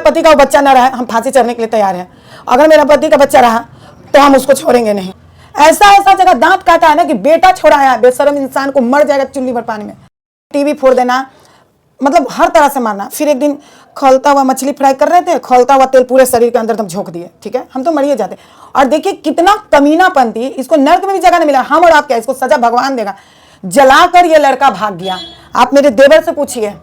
पति का वो बच्चा ना रहा, हम फांसी चढ़ने के लिए तैयार हैं। अगर मेरा पति का बच्चा रहा तो हम उसको छोड़ेंगे नहीं। ऐसा ऐसा जगह दांत काटा है ना कि बेटा छोड़ाया, बेशरम इंसान को मर जाएगा चुल्ली भर पानी में। टीवी फोड़ देना, मतलब हर तरह से मारना। फिर एक दिन खौलता हुआ मछली फ्राई कर रहे थे, खौलता हुआ तेल पूरे शरीर के अंदर तक झोंक दिए। ठीक है, हम तो मरिए जाते। और देखिए कितना कमीनापन थी, इसको नर्क में भी जगह नहीं मिला। हम और आप क्या, इसको सजा भगवान देगा। जलाकर ये लड़का भाग गया। आप मेरे देवर से पूछिए,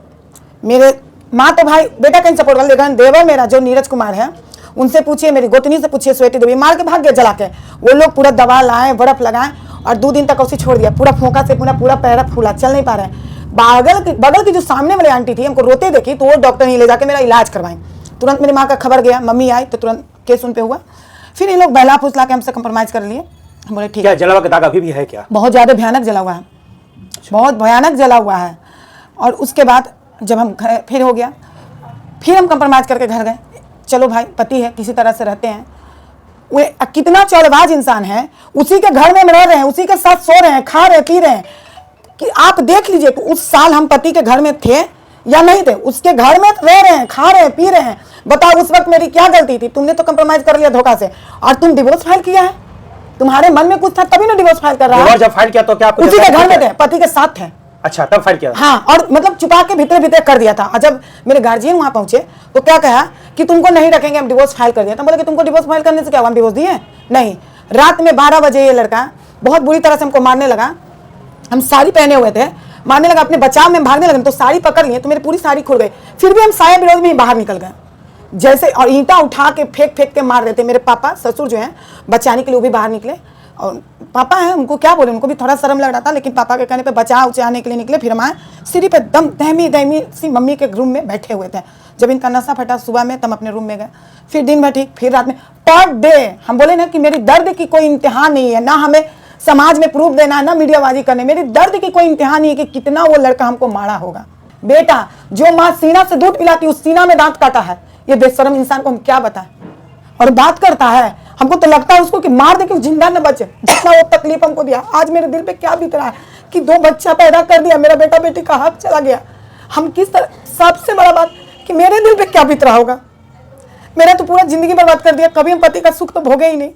मेरे माँ तो भाई बेटा कहीं सपोर्ट कर, लेकिन देवर मेरा जो नीरज कुमार है उनसे पूछिए, मेरी गोतनी से पूछिए, स्वेटी देवी, मार के भाग गया जला के। वो लोग पूरा दवा लाए, बर्फ लगाए और 2 दिन तक उसे छोड़ दिया। पूरा फोका से पूरा पैरा फूला, चल नहीं पा रहे हैं। बगल की जो सामने वाली आंटी थी हमको रोते देखी तो वो डॉक्टर नहीं ले जाके मेरा इलाज करवाएं। तुरंत मेरी माँ का खबर गया, मम्मी आई तो तुरंत केस उन पे हुआ। फिर इन लोग बहला फुसला के हमसे कंप्रोमाइज कर लिए। हम बोले ठीक है। जला हुआ का दाग अभी भी है क्या? बहुत ज़्यादा भयानक जला हुआ है, बहुत भयानक जला हुआ है। और उसके बाद जब हम फिर हो गया, फिर हम कंप्रोमाइज करके घर गए। चलो भाई पति है, किसी तरह से रहते हैं। वो कितना चौड़बाज इंसान है, उसी के घर में रह रहे हैं, उसी के साथ सो रहे हैं, खा रहे पी रहे हैं। कि आप देख लीजिए कि उस साल हम पति के घर में थे या नहीं थे, उसके घर में रह रहे हैं, खा रहे हैं, पी रहे हैं। बताओ उस वक्त मेरी क्या गलती थी? तुमने तो कंप्रोमाइज कर लिया धोखा से, और तुम डिवोर्स फाइल किया है। तुम्हारे मन में कुछ था तभी ना डिवोर्स फाइल कर रहा है। जब फाइल किया तो क्या उसी के घर में थे, पति के साथ थे। अच्छा, तब फाइल किया? हाँ, और मतलब छुपा के भीतर कर दिया था। और जब मेरे गार्जियन वहां पहुंचे तो क्या कहा कि तुमको नहीं रखेंगे, हम डिवोर्स फाइल कर दिया। तो बोले कि तुमको डिवोर्स फाइल करने से क्या हुआ, हम डिवोर्स दिए? नहीं। रात में 12 बजे ये लड़का बहुत बुरी तरह से हमको मारने लगा। हम साड़ी पहने हुए थे, मारने लगा, अपने बचाव में भागने लगे तो साड़ी पकड़ लिए तो मेरी पूरी साड़ी खुल गई। फिर भी हम साया विरोध में बाहर निकल गए जैसे, और ईंटा उठा के फेंक के मार रहे थे। मेरे पापा ससुर जो हैं बचाने के लिए वो भी बाहर निकले। और पापा हैं, उनको क्या बोले, उनको भी थोड़ा शर्म लग रहा था, लेकिन पापा के कहने पे बचाने के लिए निकले। फिर हम आए, सीढ़ी पे दम दहमी सी मम्मी के रूम में बैठे हुए थे। जब इनका नशा फटा सुबह में तब अपने रूम में गए। फिर दिन भर ठीक, फिर रात में पर डे हम बोले ना कि मेरी दर्द की कोई इम्तिहान नहीं है, ना हमें समाज में प्रूफ देना, ना मीडियाबाजी करने। मेरी दर्द की कोई इम्तिहान नहीं है कि कितना वो लड़का हमको मारा होगा। बेटा जो माँ सीना से दूध पिलाती उस सीना में दांत काटा है। ये बेशरम इंसान को हम क्या बताएं। और बात करता है, हमको तो लगता है उसको कि मार दे कि जिंदा न बचे, जितना वो तकलीफ हमको दिया। आज मेरे दिल पे क्या बीत रहा है कि 2 बच्चा पैदा कर दिया, मेरा बेटा बेटी का हक चला गया। हम किस तरह, सबसे बड़ा बात कि मेरे दिल पे क्या बीत रहा होगा। मेरा तो पूरा जिंदगी बर्बाद कर दिया। कभी हम पति का सुख तो भोगे ही नहीं।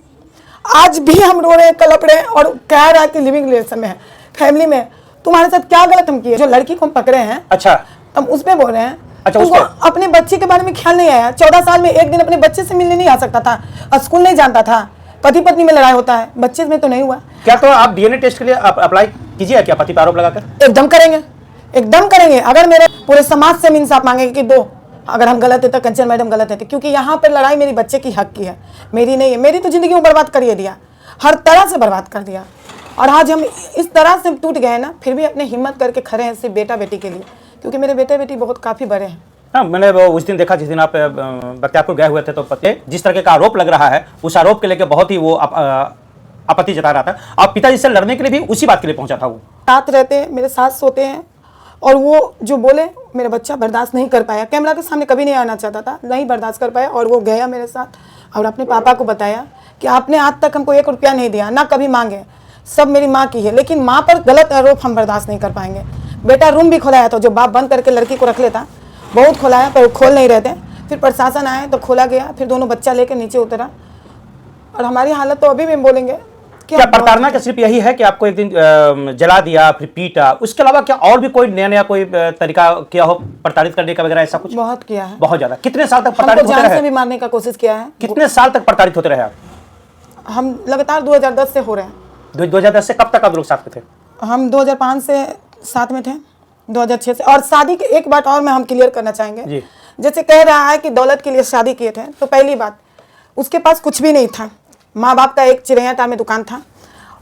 आज भी हम रो रहे हैं, कलप रहे हैं और कह रहा है कि लिविंग रिलेशन में है, फैमिली में। तुम्हारे साथ क्या गलत हम किए? जो लड़की को हम पकड़े हैं, अच्छा, हम उसमें बोल रहे हैं। अच्छा, तुमको अपने बच्चे के बारे में ख्याल नहीं आया? 14 साल में एक दिन अपने बच्चे से मिलने नहीं आ सकता था, स्कूल नहीं जानता था, पति पत्नी में लड़ाई होता है, बच्चे में तो नहीं हुआ क्या? तो आप डीएनए टेस्ट के लिए अप्लाई कीजिए क्या, पति पर आरोप लगाकर? एकदम करेंगे, एकदम करेंगे। अगर मेरे पूरे समाज से इंसाफ मांगेंगे कि दो, अगर हम गलत है तो कंचन मैडम गलत है, क्योंकि यहाँ पर लड़ाई मेरी बच्चे की हक की है, मेरी नहीं है। मेरी तो जिंदगी में बर्बाद करिए दिया, हर तरह से बर्बाद कर दिया। और आज हम इस तरह से टूट गए ना, फिर भी अपने हिम्मत करके खड़े हैं सिर्फ बेटा बेटी के लिए, क्योंकि मेरे बेटे बेटी बहुत काफ़ी बड़े हैं। हाँ, मैंने उस दिन देखा जिस दिन आप बख्तियारपुर गए हुए थे, तो पति जिस तरह का आरोप लग रहा है उस आरोप के लेकर बहुत ही वो आपत्ति जता रहा था। आप पिताजी से लड़ने के लिए भी उसी बात के लिए पहुंचा था। वो साथ रहते हैं, मेरे साथ सोते हैं, और वो जो बोले मेरा बच्चा बर्दाश्त नहीं कर पाया। कैमरा के सामने कभी नहीं आना चाहता था, नहीं बर्दाश्त कर पाया, और वो गया मेरे साथ और अपने पापा को बताया कि आपने आज तक हमको 1 रुपया नहीं दिया, ना कभी मांगे, सब मेरी माँ की है, लेकिन माँ पर गलत आरोप हम बर्दाश्त नहीं कर पाएंगे। बेटा रूम भी खोलाया था, जो बाप बंद करके लड़की को रख लेता, बहुत खोलाया पर खोल नहीं रहते। फिर प्रशासन आए तो खोला गया, फिर दोनों बच्चा लेकर नीचे उतरा। और हमारी हालत तो अभी भी बोलेंगे। क्या प्रताड़ना का सिर्फ यही है कि आपको एक दिन जला दिया, फिर पीटा, उसके अलावा क्या और भी कोई नया कोई तरीका किया हो प्रताड़ित करने का वगैरह, ऐसा कुछ? बहुत किया है, बहुत ज्यादा। कितने साल तक प्रताड़ित होते रहे? भी मारने का कोशिश किया है। कितने साल तक प्रताड़ित होते रहे आप? हम लगातार 2010 से हो रहे हैं। 2010 से कब तक आप लोग साथ में थे? हम 2005 से साथ में थे, 2006 से। और शादी के एक बात और मैं हम क्लियर करना चाहेंगे, जैसे कह रहा है कि दौलत के लिए शादी किए थे, तो पहली बात उसके पास कुछ भी नहीं था। माँ बाप का एक चिरैयाटा में दुकान था,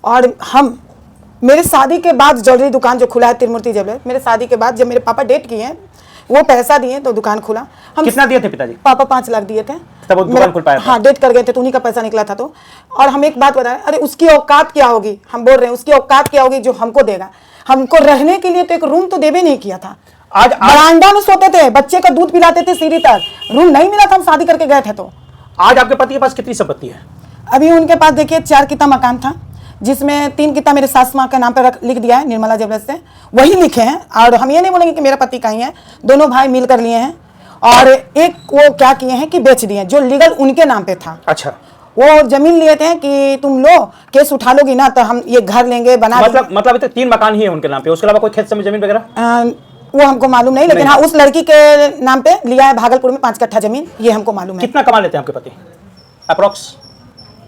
और हम मेरे शादी के बाद ज्वेलरी दुकान जो खुला है त्रिमूर्ति ज्वेलर, मेरे शादी के बाद जब मेरे पापा डेट किए हैं, वो पैसा दिए तो दुकान खुला। हम कितना दिए थे पिताजी? पापा 5 लाख दिए थे, तब वो दुकान खुल पाया था। हाँ, डेट कर गए थे तो उन्हीं का पैसा निकला था। तो और हम एक बात बताएं, अरे उसकी औकात क्या होगी, हम बोल रहे हैं उसकी औकात क्या होगी जो हमको देगा। हमको रहने के लिए तो एक रूम तो देवे नहीं किया था। आज बरामदा में सोते थे, बच्चे का दूध पिलाते थे सीढ़ी तक, रूम नहीं मिला था, हम शादी करके गए थे। तो आज आपके पति के पास कितनी संपत्ति है? अभी उनके पास देखिए 4 किता मकान था, जिसमें 3 किता मेरे सास माँ के नाम पर लिख दिया है, निर्मला ज्वेलर्स से वही लिखे हैं। और हम ये नहीं बोलेंगे कि मेरा पति का ही है, दोनों भाई मिलकर लिए हैं। और एक वो क्या किए हैं कि बेच दिए, जो लीगल उनके नाम पे था। अच्छा, वो जमीन लिए थे कि तुम लो, केस उठा लोगी ना तो हम ये घर लेंगे, बना मतलब अभी तक 3 मकान ही है उनके नाम पे, उसके अलावा कोई खेत जमीन वगैरह? वो हमको मालूम नहीं, लेकिन हाँ उस लड़की के नाम पे लिया है भागलपुर में 5 कट्ठा जमीन, ये हमको मालूम है। कितना कमा लेते हैं आपके पति अप्रोक्स?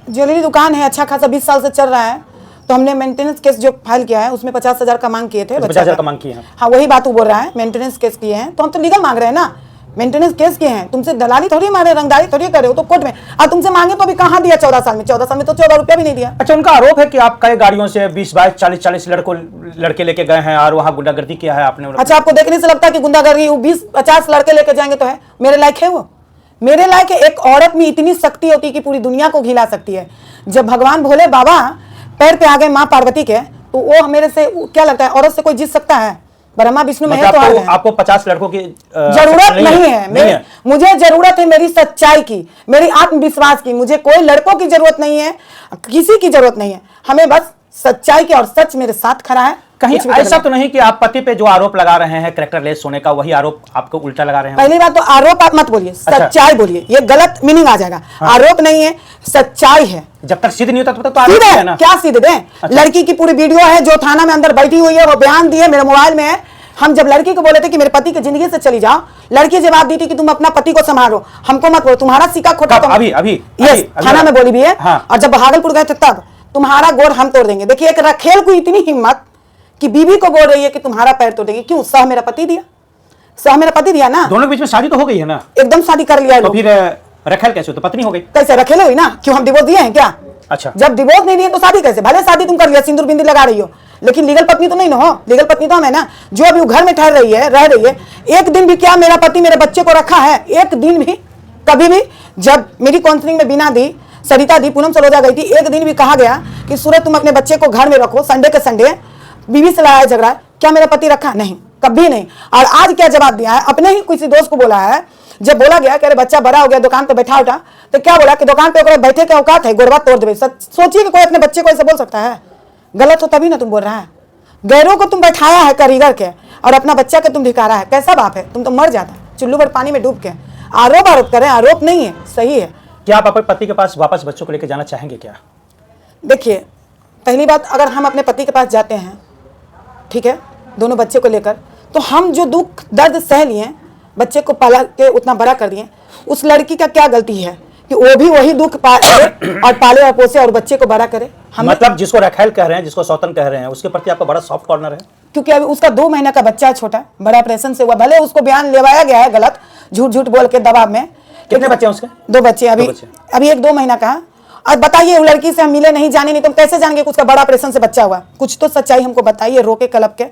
ज्वेलरी दुकान है, अच्छा खासा 20 साल से चल रहा है। तो हमने मेंटेनेंस केस जो फाइल किया है उसमें 50,000 का मांग किए थे। 50,000 का मांग किए हैं? हाँ वही बात वो बोल रहा है, मेंटेनेंस केस किए हैं तो हम तो लीगल मांग रहे हैं ना, मेंटेनेंस केस किए हैं, तुमसे दलाली थोड़ी मारे, रंगदारी थोड़ी करे हो, तो कोर्ट में और तुमसे मांगे तो अभी कहाँ दिया 14 साल में? 14 साल में तो 14 रुपया भी नहीं दिया। अच्छा, उनका आरोप है कि आप कई गाड़ियों से 20, 22, 40 लड़के लेके गए हैं और वहां गुंडागर्दी किया है आपने। अच्छा, आपको देखने से लगता है कि गुंडागर्दी 20-50 लड़के लेके जाएंगे तो है मेरे लायक है वो? मेरे लायक एक औरत में इतनी शक्ति होती है कि पूरी दुनिया को हिला सकती है। जब भगवान भोले बाबा पैर पे आ गए माँ पार्वती के, तो वो मेरे से क्या लगता है औरत से कोई जीत सकता है? ब्रह्मा विष्णु में है तो आपको 50 लड़कों की जरूरत नहीं है। मुझे जरूरत है मेरी सच्चाई की, मेरी आत्मविश्वास की। मुझे कोई लड़कों की जरूरत नहीं है, किसी की जरूरत नहीं है, हमें बस सच्चाई की, और सच मेरे साथ खड़ा है। कहीं ऐसा तो नहीं कि आप पति पे जो आरोप लगा रहे हैं कैरेक्टरलेस होने का, वही आरोप आपको उल्टा लगा रहे हैं? पहली बात तो आरोप आप मत बोलिए, सच्चाई बोलिए, ये गलत मीनिंग आ जाएगा। हाँ। आरोप नहीं है, सच्चाई है। जब तक सिद्ध नहीं होता तब तक तो आरोप है ना? क्या सिद्ध दें? अच्छा। लड़की की पूरी वीडियो है जो थाना में अंदर बैठी हुई है, वो बयान दिए मेरे मोबाइल में है। हम जब लड़की को बोले थे कि मेरे पति की जिंदगी से चली जाओ, लड़की जवाब दी थी कि तुम अपना पति को संभालो, हमको मत बोलो, तुम्हारा सिक्का खोटा। अभी थाना में बोली भी है। हाँ। और जब भागलपुर गए थे तब, तुम्हारा गोड़ हम तोड़ देंगे। देखिए एक रखेल को इतनी हिम्मत कि बीवी को बोल रही है कि तुम्हारा पैर तोड़ देंगे। क्यों? सह मेरा पति दिया, सह मेरा पति दिया ना। दोनों के बीच में शादी तो हो गई है ना? एकदम शादी कर लिया। तो फिर रखेल कैसे? तो पत्नी हो गई कैसे? रखेल हुई ना। क्यों? हम डिवोर्स दिए हैं क्या? अच्छा, जब डिवोर्स नहीं दिए तो शादी कैसे? भले शादी तुम कर लिया, सिंदूर बिंदी लगा रही हो, लेकिन लीगल पत्नी तो नहीं ना हो। लीगल पत्नी तो हम है ना, जो अभी घर में ठहर रही है, रह रही है। एक दिन भी क्या मेरा पति मेरे बच्चे को रखा है? एक दिन भी, कभी भी? जब मेरी काउंसलिंग में बिना दी, सरिता दी, पूनम सरोजा गई थी, एक दिन भी कहा गया कि सूरज तुम अपने बच्चे को घर में रखो, संडे के संडे? बीवी से लड़ाई झगड़ा, क्या मेरा पति रखा? नहीं, कभी नहीं। और आज क्या जवाब दिया है? अपने ही किसी दोस्त को बोला है, जब बोला गया कि अरे बच्चा बड़ा हो गया, दुकान पे बैठा उठा, तो क्या बोला कि दुकान पे बैठे के औकात है, गोरबा तोड़ देवे। सोचिए कि कोई अपने बच्चे को ऐसे बोल सकता है? गलत हो तभी ना तुम बोल रहा है। गैरों को तुम बैठाया है कारीगर के, और अपना बच्चा के तुम धिकारा है। कैसा बाप है? तुम तो मर जाता चुल्लू भर पानी में डूब के। आरोप करें, आरोप नहीं है, सही है। क्या आप अपने पति के पास वापस बच्चों को लेकर जाना चाहेंगे क्या? देखिए, पहली बात, अगर हम अपने पति के पास जाते हैं, ठीक है, दोनों बच्चे को लेकर, तो हम जो दुख दर्द सह लिए, बच्चे को पाला के उतना बड़ा कर दिए, उस लड़की का क्या गलती है कि वो भी वही दुख पाले और पाले और पोसे और बच्चे को बड़ा करे? मतलब जिसको रखेल कह रहे हैं, जिसको सौतन कह रहे हैं, उसके प्रति आपका बड़ा सॉफ्ट कॉर्नर है? क्योंकि अभी उसका 2 महीना का बच्चा है, छोटा, बड़ा ऑपरेशन से हुआ। भले उसको बयान लेवाया गया है गलत, झूठ बोल के दबाव में। कितने बच्चे हैं उसके? 2 बच्चे। अभी एक 2 महीना का। और बताइए, वो लड़की से हम मिले नहीं, जाने नहीं, तुम कैसे जानेंगे कि उसका बड़ा ऑपरेशन से बच्चा हुआ? कुछ तो सच्चाई हमको बताइए, रोके कलप के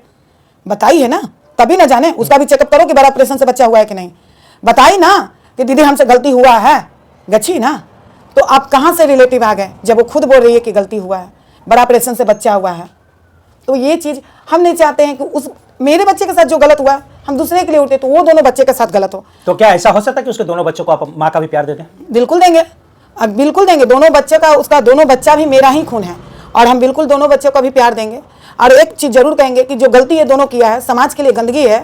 बताइए ना, तभी ना जाने। उसका भी चेकअप करो कि बड़ा ऑपरेशन से बच्चा हुआ है कि नहीं। बताइए ना कि दीदी हमसे गलती हुआ है, गच्छी ना। तो आप कहाँ से रिलेटिव आ गए जब वो खुद बोल रही है कि गलती हुआ है, बड़ा ऑपरेशन से बच्चा हुआ है? तो ये चीज़ हम नहीं चाहते हैं कि उस मेरे बच्चे के साथ जो गलत हुआ हम दूसरे के लिए उठे, तो वो दोनों बच्चे के साथ गलत हो। तो क्या ऐसा हो सकता है कि उसके दोनों बच्चों को आप माँ का भी प्यार दे दें? बिल्कुल देंगे, अब बिल्कुल देंगे। दोनों बच्चे का, उसका दोनों बच्चा भी मेरा ही खून है, और हम बिल्कुल दोनों बच्चों को भी प्यार देंगे। और एक चीज़ जरूर कहेंगे कि जो गलती ये दोनों किया है, समाज के लिए गंदगी है,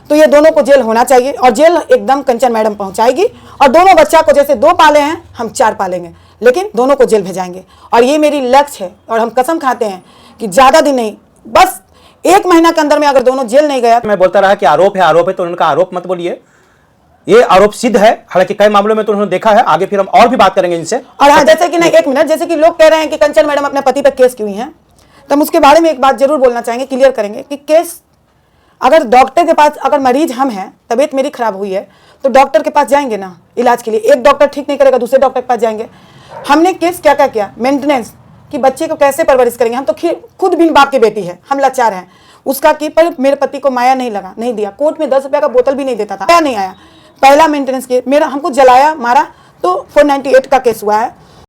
तो ये दोनों को जेल होना चाहिए, और जेल एकदम कंचन मैडम पहुंचाएगी। और दोनों बच्चा को जैसे 2 पाले हैं, हम 4 पालेंगे, लेकिन दोनों को जेल भेजाएंगे। और ये मेरी लक्ष्य है, और हम कसम खाते हैं कि ज़्यादा दिन नहीं, बस 1 महीना के अंदर में अगर दोनों जेल नहीं गया। मैं बोलता रहा कि आरोप है, तो उनका आरोप मत बोलिए, ये आरोप सिद्ध है। हालांकि कई मामलों में तो उन्होंने देखा है, आगे फिर हम और भी बात करेंगे इनसे। और हाँ, जैसे कि नहीं, 1 मिनट, जैसे कि लोग कह रहे हैं कि कंचन मैडम अपने पति पर केस क्यों हैं, तो हम उसके बारे में एक बात जरूर बोलना चाहेंगे, क्लियर करेंगे कि केस, अगर डॉक्टर के पास, अगर मरीज हम हैं, तबीयत मेरी खराब हुई है, तो डॉक्टर के पास जाएंगे ना इलाज के लिए। एक डॉक्टर ठीक नहीं करेगा, दूसरे डॉक्टर के पास जाएंगे। हमने केस क्या क्या किया? मेंटेनेंस कि बच्चे को कैसे परवरिश करेंगे। हम तो खुद बिन बाप की बेटी है, हम लाचार हैं। उसका की पर मेरे पति को माया नहीं लगा, नहीं दिया। कोर्ट में 10 रुपया का बोतल भी नहीं देता था, नहीं आया। पहला मेंटेनेंस के मेरा, हमको जलाया, मारा, तो 498 का केस हुआ है।